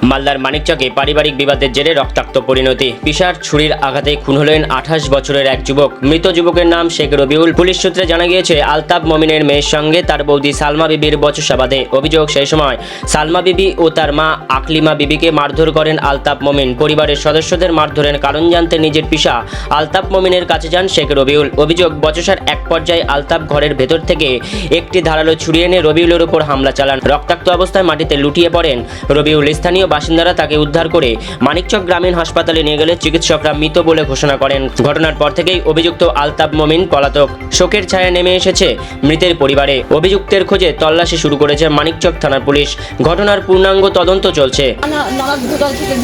মালদার মানিকচকে পারিবারিক বিবাদের জেরে রক্তাক্ত পরিণতি। পিসার ছুরির আঘাতে খুন হলেন 28 বছরের এক যুবক। মৃত যুবকের নাম শেখ রবিউল। পুলিশ সূত্রে জানা গিয়েছে, আলতাফ মমিনের মেয়ের সঙ্গে তার বৌদি সালমা বিবির বচসা বাঁধে। অভিযোগ, সেই সময় সালমা বিবি ও তার মা আকলিমা বিবিকে মারধর করেন আলতাফ মমিন। পরিবারের সদস্যদের মারধরের কারণ জানতে নিজের পিসা আলতাফ মমিনের কাছে যান শেখ রবিউল। অভিযোগ, বচসার এক পর্যায়ে আলতাফ ঘরের ভেতর থেকে একটি ধারালো ছুরি এনে রবিউলের উপর হামলা চালান। রক্তাক্ত অবস্থায় মাটিতে লুটিয়ে পড়েন রবিউল। স্থানীয় বাসিন্দারা তাকে উদ্ধার করে মানিকচক গ্রামীণ হাসপাতালে নিয়ে গেলে চিকিৎসকরা মৃত বলে ঘোষণা করেন। ঘটনার পর থেকেই অভিযুক্ত আলতাফ মমিন পলাতক। শোকের ছায়া নেমে এসেছে মৃতের পরিবারে। অভিযুক্তের খোঁজে তল্লাশি শুরু করেছে মানিকচক থানার পুলিশ। ঘটনার পূর্ণাঙ্গ তদন্ত চলছে।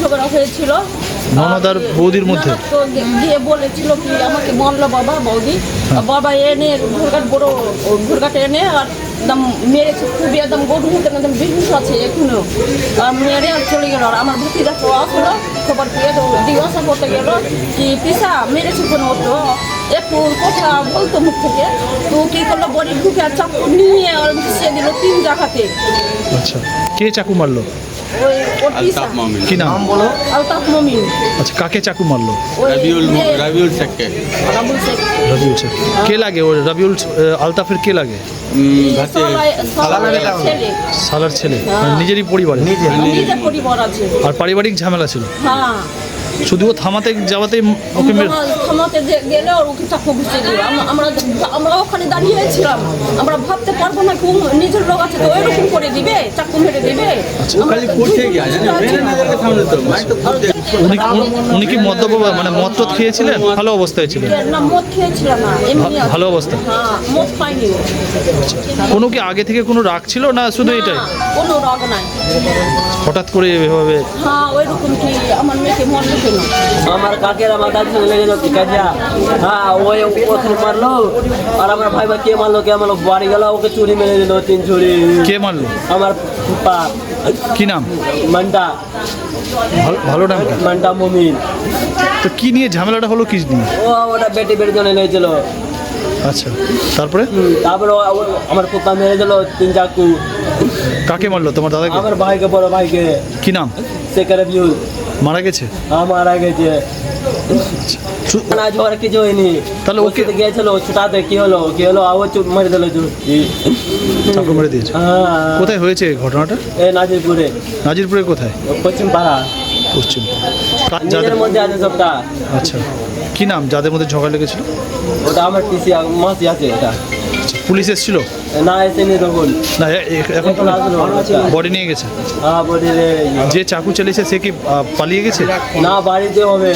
ঝগড়া হয়েছিল ননদার বৌদির মধ্যে দিয়ে বলেছিল কি আমাকে বললো বাবা বৌদি বাবা এনে বড় ঘুরঘাট এনে আর একদম মেরেছে, খুবই একদম গরু হতে একদম বিহুস আছে এখনো। আর মেরে আর চলে গেল। আর আমার ভুতিরা তো আসলো, খবর পেয়ে তো জিজ্ঞাসা করতে গেল কি পিসা মেরেছে কোনো তো একটু কথা বলতো মুখ থেকে। তো কি করলো, বড়ি ঢুকে আর চাকু নিয়ে আর ঘুষিয়ে দিল 3 জায়গাতে। আচ্ছা, কে চাকু মারলো? ওই আলতাফ মমিন। কি নাম বলো? আলতাফ মমিন। আচ্ছা, কাকে চাকু মারলো? রবিউল শেখকে। রাবুল শেখ। রবিউল শেখ। কে লাগে ওর? রবিউল আলতাফের কে লাগে? সালার ছেলে, মানে নিজেরই পরিবারে। নিজের পরিবার আছে। আর পারিবারিক ঝামেলা ছিল, হ্যাঁ, শুধু ও থামাতে যাওয়াতেই ওকে থামাতে গেলে ওর ওকে চাকু ঘুষিয়ে দিল। আমরা ওখানে দাঁড়িয়েছিলাম, আমরা ভাবতে পারবো না কি নিজের লোক আছে তো ওইরকম করে দিবে, চাকু মেরে দিবে। উনি কি মানে মদ খেয়েছিলেন? ভালো অবস্থায় ছিলেন? না, মদ খেয়েছিল না, এমনি ভালো অবস্থা। হ্যাঁ, মদ খাইনি। কোনো কি আগে থেকে কোনো রাগ ছিল না শুধু এটাই? কোনো রাগ নাই, হঠাৎ করে এভাবে? হ্যাঁ ওইরকম কি আমার মেয়েকে মরলো কেন? আমার কাকেরা মাথা চলে গেল কাজা। হ্যাঁ, ওই ওখানে মারলো। আর আমার ভাই কে মারলো বাড়ি গেল, ওকে চুরি মেরে দিল 3 ছুরি। কে মারলো? আমার ফুপা। কি নাম? মান্টা। ভালো নাম? মান্টা মমিন। তো কি নিয়ে ঝামেলাটা হলো, কি নিয়ে? ওটা বেটির জন্য নিয়েছিল। আচ্ছা, তারপরে? তারপরে আমার ফুপা মেরে দিল 3 চাকু। কাকে মারলো? তোমার দাদাকে? আমার ভাইকে, বড় ভাইকে। কি নাম? শেখ রবিউল। মারা গেছে? মারা গেছে। না, ঝড় কিছু হয়নি। তাহলে ওকে গিয়েছিল ছুটাতে, কি হলো আবার চুপ মেরে দিল। চাকু মেরে দিয়েছে? হ্যাঁ। কোথায় হয়েছে ঘটনাটা? এই নাজিরপুরে। নাজিরপুরে কোথায়? পশ্চিম পাড়া। পশ্চিম। নিজের মধ্যে আছে সবটা। আচ্ছা, কি নাম যাদের মধ্যে ঝগড়া লেগেছিল? ওটা আমার পিসি মাসি আছে এটা। পুলিশ এসেছিল? না, এসেনি তখন। না, এখন বডি নিয়ে গেছে? হ্যাঁ, বডি। যে চাকু চালিয়েছে সে কি পালিয়ে গেছে? না, বাড়িতে হবে।